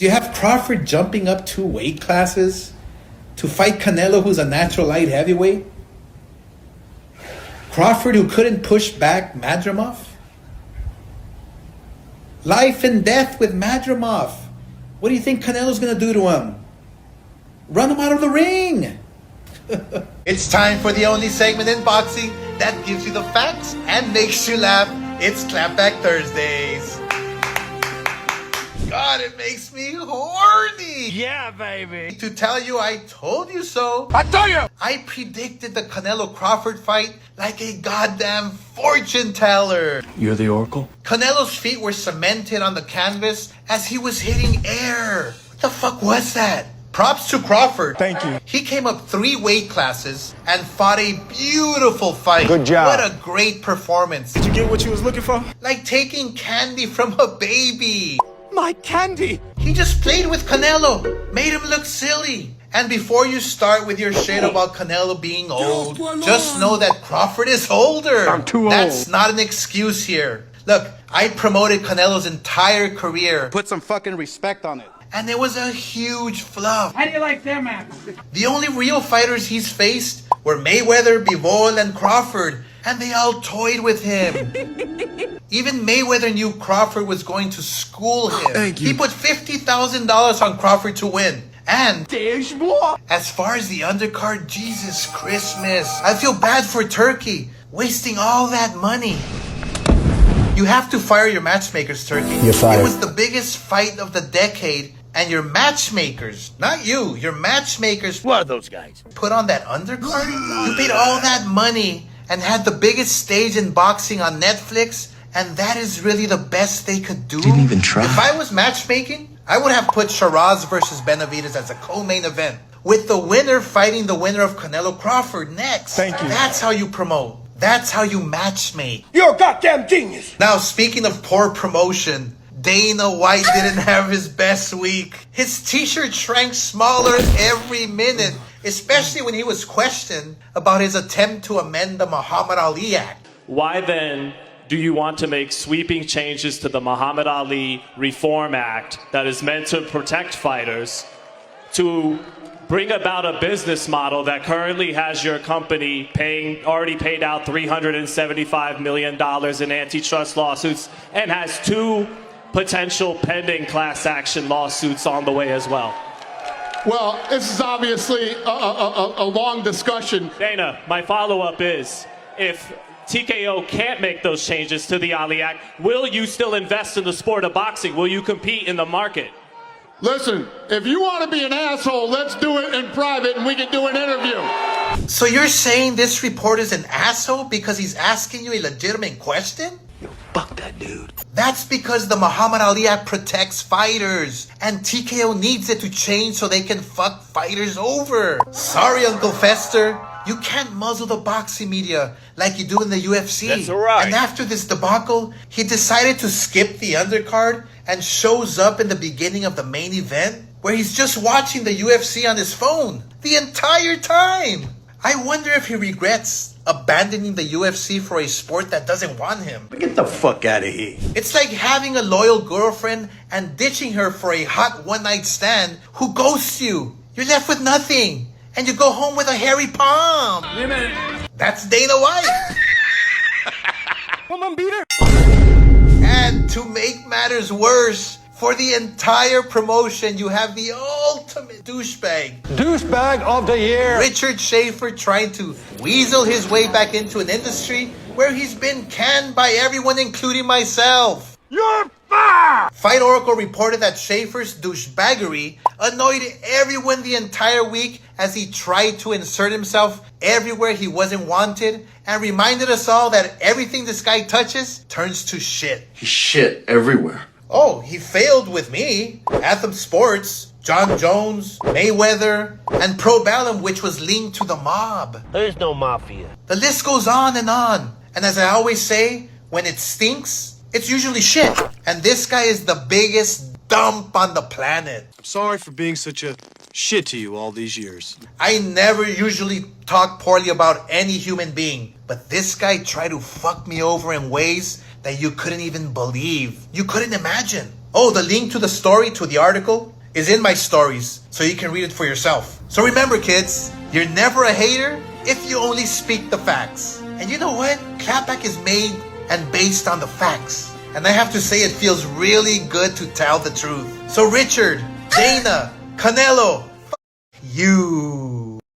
Do you have Crawford jumping up 2 weight classes to fight Canelo, who's a natural light heavyweight? Crawford, who couldn't push back Madrimov? Life and death with Madrimov. What do you think Canelo's going to do to him? Run him out of the ring. It's time for the only segment in boxing that gives you the facts and makes you laugh. It's Clapback Thursdays. God, it makes me horny. Yeah, baby. To tell you I told you so. I told you. I predicted the Canelo Crawford fight like a goddamn fortune teller. You're the Oracle? Canelo's feet were cemented on the canvas as he was hitting air. What the fuck was that? Props to Crawford. Thank you. He came up 3 weight classes and fought a beautiful fight. Good job. What a great performance. Did you get what you was looking for? Like taking candy from a baby. My candy. He just played with Canelo, made him look silly. And before you start with your shit about Canelo being old, just know that Crawford is older. I'm too old. That's not an excuse here. Look, I promoted Canelo's entire career, Put some fucking respect on it. and it was a huge fluff. How do you like them apples? The only real fighters he's faced were Mayweather, Bivol, and Crawford, and they all toyed with him. Even Mayweather knew Crawford was going to school him. Thank you. He put $50,000 on Crawford to win. And as far as the undercard, Jesus Christmas, I feel bad for Turkey, wasting all that money. You have to fire your matchmakers, Turkey. You're fired. It was the biggest fight of the decade, and your matchmakers, not you, your matchmakers What are those guys? put on that undercard? You paid all that money and had the biggest stage in boxing on Netflix, and that is really the best they could do? Didn't even try. If I was matchmaking, I would have put Shiraz versus Benavidez as a co-main event, with the winner fighting the winner of Canelo Crawford next. Thank you. That's how you promote. That's how you matchmake. You're a goddamn genius. Now, speaking of poor promotion, Dana White didn't have his best week. His t-shirt shrank smaller every minute, especially when he was questioned about his attempt to amend the Muhammad Ali Act. Why then do you want to make sweeping changes to the Muhammad Ali Reform Act that is meant to protect fighters to bring about a business model that currently has your company already paid out $375 million in antitrust lawsuits and has 2 potential pending class action lawsuits on the way as well? Well, this is obviously a long discussion. Dana, my follow-up is, if TKO can't make those changes to the Ali Act, will you still invest in the sport of boxing? Will you compete in the market? Listen, if you want to be an asshole, let's do it in private and we can do an interview. So you're saying this reporter is an asshole because he's asking you a legitimate question? Fuck that dude. That's because the Muhammad Ali Act protects fighters, and TKO needs it to change so they can fuck fighters over. Sorry, Uncle Fester. You can't muzzle the boxing media like you do in the UFC. That's all right. And after this debacle, he decided to skip the undercard and shows up in the beginning of the main event, where he's just watching the UFC on his phone the entire time. I wonder if he regrets abandoning the UFC for a sport that doesn't want him. Get the fuck out of here. It's like having a loyal girlfriend and ditching her for a hot one-night stand who ghosts you. You're left with nothing, and you go home with a hairy palm. That's Dana White. Come on, beat her. And to make matters worse, for the entire promotion, you have the ultimate douchebag, Douchebag of the year. Richard Schaefer, trying to weasel his way back into an industry where he's been canned by everyone, including myself. You're fired. Fight Oracle reported that Schaefer's douchebaggery annoyed everyone the entire week as he tried to insert himself everywhere he wasn't wanted, and reminded us all that everything this guy touches turns to shit. He's shit everywhere. Oh, he failed with me, Anthem Sports, John Jones, Mayweather, and Pro Bellum, which was linked to the mob. There's no mafia. The list goes on. And as I always say, when it stinks, it's usually shit. And this guy is the biggest dump on the planet. I'm sorry for being such a shit to you all these years. I never usually talk poorly about any human being, but this guy tried to fuck me over in ways that you couldn't even believe. You couldn't imagine. Oh, the link to the story, to the article, is in my stories, so you can read it for yourself. So remember, kids, you're never a hater if you only speak the facts. And you know what? Clapback is made and based on the facts. And I have to say, it feels really good to tell the truth. So Richard, Dana, Canelo, you.